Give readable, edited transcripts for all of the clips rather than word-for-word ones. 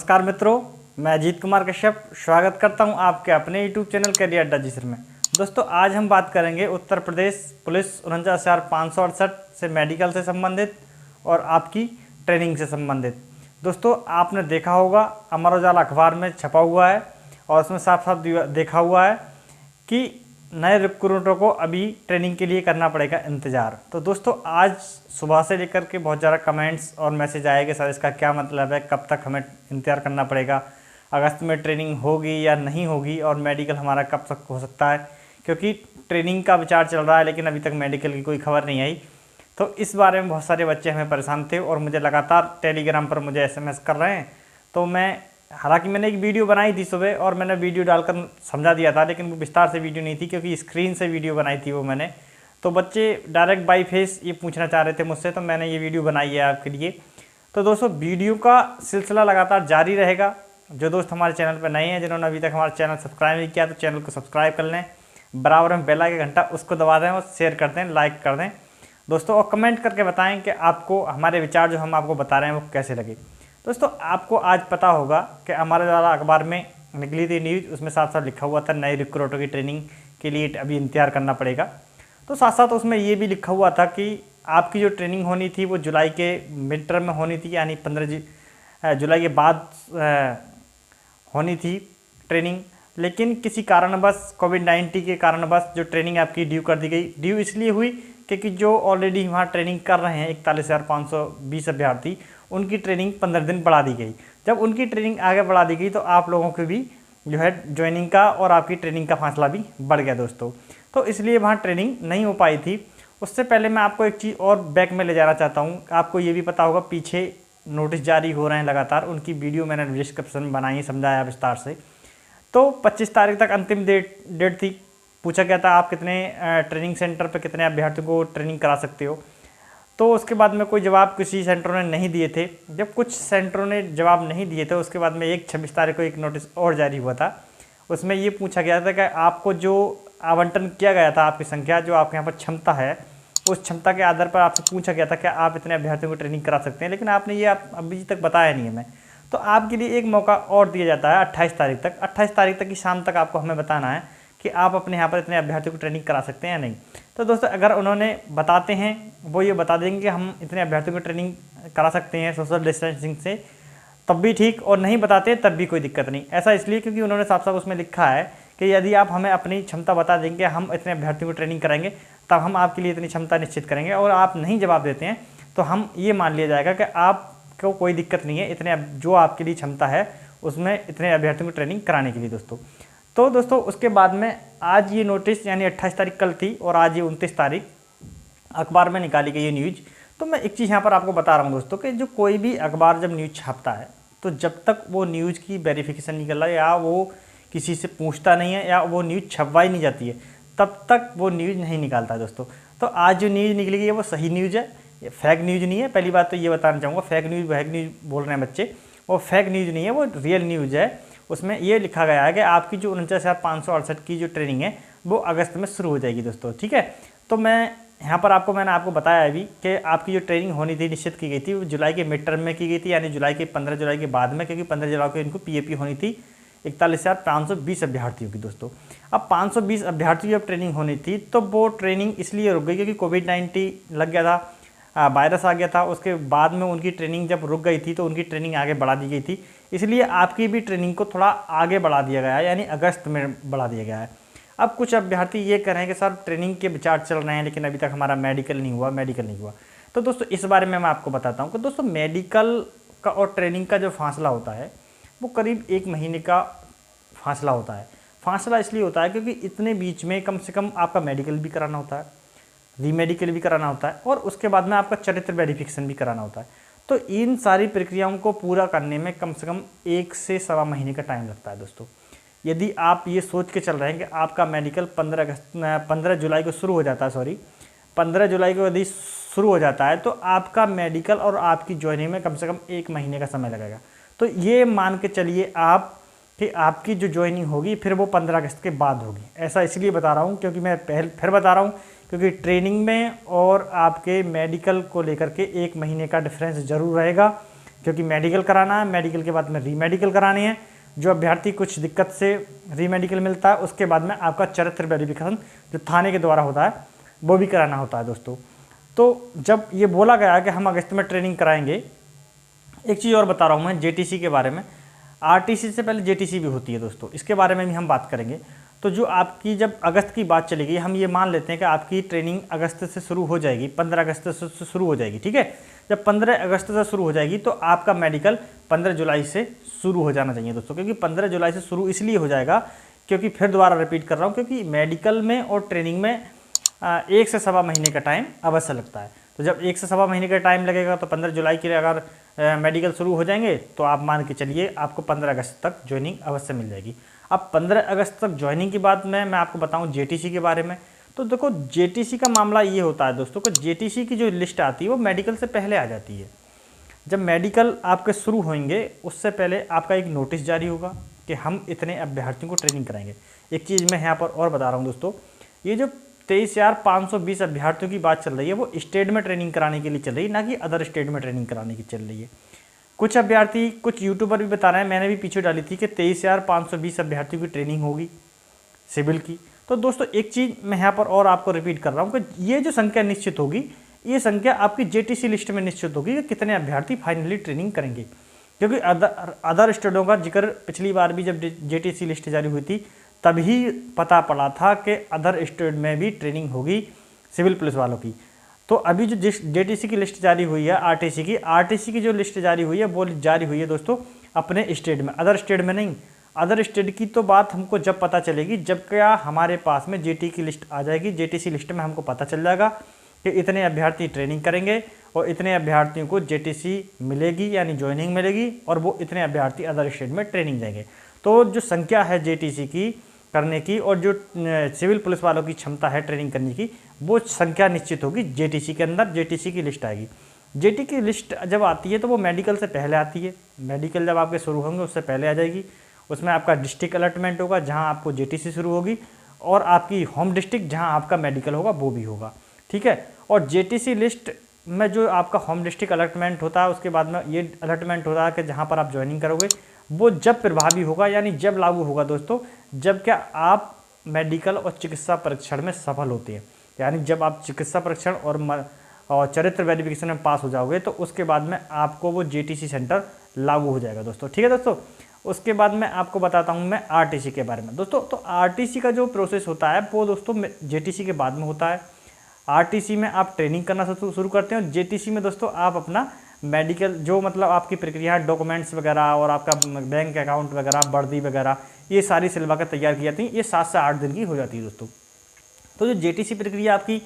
नमस्कार मित्रों, मैं अजीत कुमार कश्यप स्वागत करता हूं आपके अपने यूट्यूब चैनल करियर अड्डा जिसर में। दोस्तों, आज हम बात करेंगे उत्तर प्रदेश पुलिस 49,568 से मेडिकल से संबंधित और आपकी ट्रेनिंग से संबंधित। दोस्तों, आपने देखा होगा अमर उजाला अखबार में छपा हुआ है और उसमें साफ साफ देखा हुआ है कि नए रिक्रूटरों को अभी ट्रेनिंग के लिए करना पड़ेगा इंतज़ार। तो दोस्तों, आज सुबह से लेकर के बहुत ज़्यादा कमेंट्स और मैसेज आए कि सर इसका क्या मतलब है, कब तक हमें इंतज़ार करना पड़ेगा, अगस्त में ट्रेनिंग होगी या नहीं होगी और मेडिकल हमारा कब तक हो सकता है, क्योंकि ट्रेनिंग का विचार चल रहा है लेकिन अभी तक मेडिकल की कोई खबर नहीं आई। तो इस बारे में बहुत सारे बच्चे हमें परेशान थे और मुझे लगातार टेलीग्राम पर मुझे SMS कर रहे हैं। तो मैं हालांकि मैंने एक वीडियो बनाई थी सुबह और मैंने वीडियो डालकर समझा दिया था, लेकिन वो विस्तार से वीडियो नहीं थी क्योंकि स्क्रीन से वीडियो बनाई थी वो मैंने। तो बच्चे डायरेक्ट बाई फेस ये पूछना चाह रहे थे मुझसे, तो मैंने ये वीडियो बनाई है आपके लिए। तो दोस्तों, वीडियो का सिलसिला लगातार जारी रहेगा। जो दोस्त हमारे चैनल पर नए हैं, जिन्होंने अभी तक हमारा चैनल सब्सक्राइब नहीं किया, तो चैनल को सब्सक्राइब कर लें, बराबर में बेल आइकन घंटा उसको दबा दें और शेयर कर दें, लाइक कर दें दोस्तों, और कमेंट करके बताएं कि आपको हमारे विचार जो हम आपको बता रहे हैं वो कैसे लगे। दोस्तों, आपको आज पता होगा कि अमर उजाला अखबार में निकली थी न्यूज़, उसमें साथ साथ लिखा हुआ था नए रिक्रूटरों की ट्रेनिंग के लिए अभी इंतजार करना पड़ेगा। तो साथ साथ उसमें ये भी लिखा हुआ था कि आपकी जो ट्रेनिंग होनी थी वो जुलाई के मिड टर्म में होनी थी, यानी 15 जुलाई के बाद होनी थी ट्रेनिंग, लेकिन किसी कारणवश कोविड-19 के कारणवश जो ट्रेनिंग आपकी ड्यू कर दी गई। ड्यू इसलिए हुई क्योंकि जो ऑलरेडी वहाँ ट्रेनिंग कर रहे हैं 41,520 अभ्यर्थी, उनकी ट्रेनिंग 15 दिन बढ़ा दी गई। जब उनकी ट्रेनिंग आगे बढ़ा दी गई तो आप लोगों की भी जो है ज्वाइनिंग का और आपकी ट्रेनिंग का फासला भी बढ़ गया दोस्तों। तो इसलिए वहाँ ट्रेनिंग नहीं हो पाई थी। उससे पहले मैं आपको एक चीज़ और बैक में ले जाना चाहता हूँ। आपको ये भी पता होगा पीछे नोटिस जारी हो रहे हैं लगातार, उनकी वीडियो मैंने डिस्क्रिप्शन में बनाई, समझाया विस्तार से। तो 25 तारीख तक अंतिम डेट थी। पूछा गया था आप कितने ट्रेनिंग सेंटर पर कितने अभ्यर्थियों को ट्रेनिंग करा सकते हो। तो उसके बाद में कोई जवाब किसी सेंटरों ने नहीं दिए थे। जब कुछ सेंटरों ने जवाब नहीं दिए थे, उसके बाद में 26 तारीख को एक नोटिस और जारी हुआ था। उसमें ये पूछा गया था कि आपको जो आवंटन किया गया था, आपकी संख्या जो आपके यहाँ पर क्षमता है, उस क्षमता के आधार पर आपसे पूछा गया था कि आप इतने अभ्यर्थियों को ट्रेनिंग करा सकते हैं, लेकिन आपने ये अभी तक बताया नहीं है हमें। तो आपके लिए एक मौका और दिया जाता है 28 तारीख तक। 28 तारीख तक की शाम तक आपको हमें बताना है कि आप अपने यहाँ पर इतने अभ्यर्थियों को ट्रेनिंग करा सकते हैं या नहीं। तो दोस्तों, अगर उन्होंने बताते हैं, वो ये बता देंगे कि हम इतने अभ्यर्थियों को ट्रेनिंग करा सकते हैं सोशल डिस्टेंसिंग से, तब भी ठीक, और नहीं बताते तब भी कोई दिक्कत नहीं। ऐसा इसलिए क्योंकि उन्होंने साफ साफ उसमें लिखा है कि यदि आप हमें अपनी क्षमता बता देंगे, हम इतने अभ्यर्थियों को ट्रेनिंग कराएंगे, तब हम आपके लिए इतनी क्षमता निश्चित करेंगे, और आप नहीं जवाब देते हैं तो हम ये मान लिया जाएगा कि आपको कोई दिक्कत नहीं है, इतने जो आपके लिए क्षमता है उसमें इतने अभ्यर्थियों को ट्रेनिंग कराने के लिए दोस्तों। तो दोस्तों, उसके बाद में आज ये नोटिस यानी 28 तारीख कल थी और आज ये 29 तारीख अखबार में निकाली गई ये न्यूज़। तो मैं एक चीज़ यहाँ पर आपको बता रहा हूँ दोस्तों कि जो कोई भी अखबार जब न्यूज़ छापता है, तो जब तक वो न्यूज़ की वेरिफिकेशन नहीं कर रहा, या वो किसी से पूछता नहीं है, या वो न्यूज़ छपवाई नहीं जाती है, तब तक वो न्यूज़ नहीं निकालता है दोस्तों। तो आज जो न्यूज़ निकली गई है वो सही न्यूज़ है, ये फेक न्यूज़ नहीं है। पहली बात तो ये बताना चाहूँगा, फेक न्यूज़ बोल रहे हैं बच्चे, वो फेक न्यूज़ नहीं है, वो रियल न्यूज़ है। उसमें ये लिखा गया है कि आपकी जो 49,568 की जो ट्रेनिंग है वो अगस्त में शुरू हो जाएगी दोस्तों, ठीक है। तो मैं यहाँ पर मैंने आपको बताया अभी कि आपकी जो ट्रेनिंग होनी थी, निश्चित की गई थी, वो जुलाई के मिड टर्म में की गई थी, यानी जुलाई के 15 जुलाई के बाद में, क्योंकि 15 जुलाई को इनको PAP होनी थी 41,520 अभ्यर्थियों की दोस्तों। अब 520 अभ्यर्थियों की ट्रेनिंग होनी थी, तो वो ट्रेनिंग इसलिए रुक गई क्योंकि कोविड-19 लग गया था, वायरस आ गया था। उसके बाद में उनकी ट्रेनिंग जब रुक गई थी तो उनकी ट्रेनिंग आगे बढ़ा दी गई थी, इसलिए आपकी भी ट्रेनिंग को थोड़ा आगे बढ़ा दिया गया है, यानी अगस्त में बढ़ा दिया गया है। अब कुछ अभ्यर्थी ये कह रहे हैं कि सर ट्रेनिंग के विचार चल रहे हैं लेकिन अभी तक हमारा मेडिकल नहीं हुआ। तो दोस्तों, इस बारे में मैं आपको बताता हूँ कि दोस्तों, मेडिकल का और ट्रेनिंग का जो फासला होता है वो करीब 1 महीने का फासला होता है। फासला इसलिए होता है क्योंकि इतने बीच में कम से कम आपका मेडिकल भी कराना होता है, रीमेडिकल भी कराना होता है, और उसके बाद में आपका चरित्र वेरिफिकेशन भी कराना होता है। तो इन सारी प्रक्रियाओं को पूरा करने में कम से कम 1 से सवा महीने का टाइम लगता है दोस्तों। यदि आप ये सोच के चल रहे हैं कि आपका मेडिकल 15 जुलाई को शुरू हो जाता है, 15 जुलाई को यदि शुरू हो जाता है, तो आपका मेडिकल और आपकी ज्वाइनिंग में कम से कम 1 महीने का समय लगेगा। तो ये मान के चलिए आप कि आपकी जो ज्वाइनिंग होगी फिर वो 15 अगस्त के बाद होगी। ऐसा इसलिए बता रहा हूँ क्योंकि मैं फिर बता रहा हूँ क्योंकि ट्रेनिंग में और आपके मेडिकल को लेकर के 1 महीने का डिफरेंस ज़रूर रहेगा, क्योंकि मेडिकल कराना है, मेडिकल के बाद में री मेडिकल करानी है। जो अभ्यर्थी कुछ दिक्कत से री मेडिकल मिलता है उसके बाद में आपका चरित्र वेरिफिकेशन जो थाने के द्वारा होता है वो भी कराना होता है दोस्तों। तो जब ये बोला गया कि हम अगस्त में ट्रेनिंग कराएंगे, एक चीज़ और बता रहा हूँ मैं जेटीसी के बारे में। आरटीसी से पहले जेटीसी भी होती है दोस्तों, इसके बारे में भी हम बात करेंगे। तो जो आपकी जब अगस्त की बात चलेगी, हम ये मान लेते हैं कि आपकी ट्रेनिंग अगस्त से शुरू हो जाएगी, 15 अगस्त से शुरू हो जाएगी, ठीक है। जब 15 अगस्त से शुरू हो जाएगी तो आपका मेडिकल 15 जुलाई से शुरू हो जाना चाहिए दोस्तों। क्योंकि 15 जुलाई से शुरू इसलिए हो जाएगा क्योंकि फिर दोबारा रिपीट कर रहा हूँ, क्योंकि मेडिकल में और ट्रेनिंग में 1 से सवा महीने का टाइम अवश्य लगता है। तो जब 1 से सवा महीने का टाइम लगेगा तो 15 जुलाई के लिए अगर मेडिकल शुरू हो जाएंगे तो आप मान के चलिए आपको 15 अगस्त तक ज्वाइनिंग अवश्य मिल जाएगी। अब 15 अगस्त तक ज्वाइनिंग की बात में मैं आपको बताऊं जेटीसी के बारे में। तो देखो जेटीसी का मामला ये होता है दोस्तों कि जेटीसी की जो लिस्ट आती है वो मेडिकल से पहले आ जाती है। जब मेडिकल आपके शुरू होंगे उससे पहले आपका एक नोटिस जारी होगा कि हम इतने अभ्यर्थियों को ट्रेनिंग कराएंगे। एक चीज़ मैं यहाँ पर और बता रहा हूँ दोस्तों, ये जो 23,520 अभ्यर्थियों की बात चल रही है वो स्टेट में ट्रेनिंग कराने के लिए चल रही है, ना कि अदर स्टेट में ट्रेनिंग कराने की चल रही है। कुछ अभ्यर्थी, कुछ यूट्यूबर भी बता रहे हैं, मैंने भी पीछे डाली थी कि 23,520 अभ्यर्थियों की ट्रेनिंग होगी सिविल की। तो दोस्तों एक चीज़ मैं यहाँ पर और आपको रिपीट कर रहा हूँ कि ये जो संख्या निश्चित होगी, ये संख्या आपकी जेटीसी लिस्ट में निश्चित होगी कि कितने अभ्यर्थी फाइनली ट्रेनिंग करेंगे। क्योंकि अदर स्टेटों का जिक्र पिछली बार भी जब जेटीसी लिस्ट जारी हुई थी तभी पता पड़ा था कि अदर स्टेट में भी ट्रेनिंग होगी सिविल पुलिस वालों की। तो अभी जो जेटीसी की लिस्ट जारी हुई है, आरटीसी की जो लिस्ट जारी हुई है वो जारी हुई है दोस्तों अपने स्टेट में, अदर स्टेट में नहीं। अदर स्टेट की तो बात हमको जब पता चलेगी जब क्या हमारे पास में जेटी की लिस्ट आ जाएगी। जेटीसी लिस्ट में हमको पता चल जाएगा कि इतने अभ्यर्थी ट्रेनिंग करेंगे और इतने अभ्यर्थियों को जेटीसी मिलेगी यानी ज्वाइनिंग मिलेगी, और वो इतने अभ्यर्थी अदर स्टेट में ट्रेनिंग जाएंगे। तो जो संख्या है जेटीसी की करने की और जो सिविल पुलिस वालों की क्षमता है ट्रेनिंग करने की, वो संख्या निश्चित होगी जेटीसी के अंदर। जेटीसी की लिस्ट आएगी। जेटी की लिस्ट जब आती है तो वो मेडिकल से पहले आती है। मेडिकल जब आपके शुरू होंगे उससे पहले आ जाएगी। उसमें आपका डिस्ट्रिक्ट अलॉटमेंट होगा जहां आपको जेटीसी शुरू होगी, और आपकी होम डिस्ट्रिक्ट जहां आपका मेडिकल होगा वो भी होगा, ठीक है। और जेटीसी लिस्ट में जो आपका होम डिस्ट्रिक्ट अलॉटमेंट होता है उसके बाद में ये अलॉटमेंट होता है कि जहाँ पर आप ज्वाइनिंग करोगे वो जब प्रभावी होगा यानी जब लागू होगा दोस्तों, जब क्या आप मेडिकल और चिकित्सा परीक्षण में सफल होते हैं। यानी जब आप चिकित्सा परीक्षण और चरित्र वेरिफिकेशन में पास हो जाओगे तो उसके बाद में आपको वो जेटीसी सेंटर लागू हो जाएगा दोस्तों, ठीक है दोस्तों। उसके बाद मैं आपको बताता हूँ मैं आरटीसी के बारे में दोस्तों। तो आरटीसी का जो प्रोसेस होता है वो दोस्तों जेटीसी के बाद में होता है। आरटीसी में आप ट्रेनिंग करना शुरू करते हैं और जेटीसी में दोस्तों आप अपना मेडिकल जो मतलब आपकी प्रक्रिया डॉक्यूमेंट्स वगैरह और आपका बैंक अकाउंट वगैरह वर्दी वगैरह ये सारी सिलवा कर तैयार की जाती है। ये 7 से 8 दिन की हो जाती है दोस्तों। तो जो जेटीसी प्रक्रिया आपकी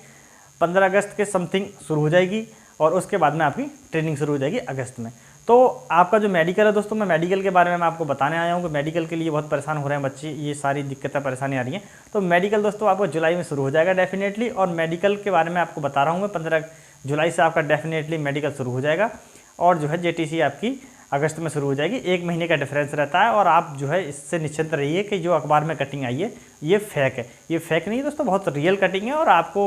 15 अगस्त के समथिंग शुरू हो जाएगी और उसके बाद में आपकी ट्रेनिंग शुरू हो जाएगी अगस्त में। तो आपका जो मेडिकल है दोस्तों, मैं मेडिकल के बारे में मैं आपको बताने आया हूँ कि मेडिकल के लिए बहुत परेशान हो रहे हैं बच्चे, ये सारी दिक्कतें परेशानी आ रही हैं। तो मेडिकल दोस्तों आपको जुलाई में शुरू हो जाएगा डेफिनेटली, और मेडिकल के बारे में आपको बता रहा हूँ मैं 15 जुलाई से आपका डेफिनेटली मेडिकल शुरू हो जाएगा, और जो है जेटीसी आपकी अगस्त में शुरू हो जाएगी। 1 महीने का डिफरेंस रहता है, और आप जो है इससे निश्चिंत रहिए कि जो अखबार में कटिंग आई है ये फेक है। ये फेक नहीं दोस्तों, बहुत रियल कटिंग है, और आपको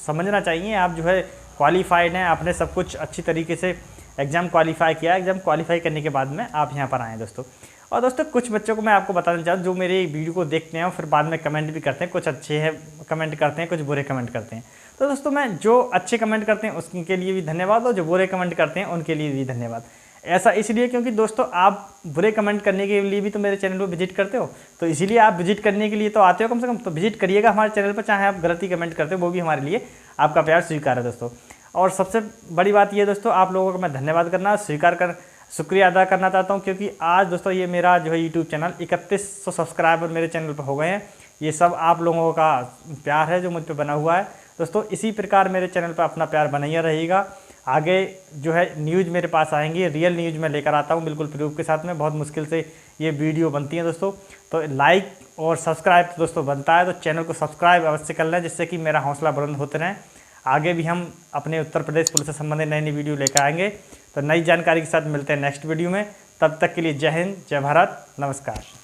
समझना चाहिए आप जो है क्वालिफाइड हैं, आपने सब कुछ अच्छी तरीके से एग्ज़ाम क्वालिफाई किया। एग्ज़ाम क्वालिफाई करने के बाद में आप यहाँ पर आएँ दोस्तों। और दोस्तों कुछ बच्चों को मैं आपको बताना चाहूँ जो मेरे वीडियो को देखते हैं और फिर बाद में कमेंट भी करते हैं, कुछ अच्छे हैं कमेंट करते हैं, कुछ बुरे कमेंट करते हैं। तो दोस्तों मैं जो अच्छे कमेंट करते हैं उसके लिए भी धन्यवाद, और जो बुरे कमेंट करते हैं उनके लिए भी धन्यवाद। ऐसा इसलिए क्योंकि दोस्तों आप बुरे कमेंट करने के लिए भी तो मेरे चैनल पर विजिट करते हो, तो इसीलिए आप विजिट करने के लिए तो आते हो कम से कम, तो विजिट करिएगा हमारे चैनल पर। चाहे आप गलती कमेंट करते हो वो भी हमारे लिए आपका प्यार स्वीकार है दोस्तों। और सबसे बड़ी बात ये दोस्तों, आप लोगों का मैं धन्यवाद करना शुक्रिया अदा करना चाहता हूँ, क्योंकि आज दोस्तों ये मेरा जो है यूट्यूब चैनल 3100 सब्सक्राइबर मेरे चैनल पर हो गए हैं। ये सब आप लोगों का प्यार है जो मुझ पर बना हुआ है दोस्तों। इसी प्रकार मेरे चैनल पर अपना प्यार बनाइए रहेगा। आगे जो है न्यूज़ मेरे पास आएंगी, रियल न्यूज़ मैं लेकर आता हूँ बिल्कुल प्रूफ के साथ में। बहुत मुश्किल से ये वीडियो बनती है दोस्तों, तो लाइक और सब्सक्राइब तो दोस्तों बनता है, तो चैनल को सब्सक्राइब अवश्य कर लें जिससे कि मेरा हौसला बुलंद होते रहें। आगे भी हम अपने उत्तर प्रदेश पुलिस से संबंधित नई वीडियो लेकर आएंगे। तो नई जानकारी के साथ मिलते हैं नेक्स्ट वीडियो में। तब तक के लिए जय हिंद, जय भारत, नमस्कार।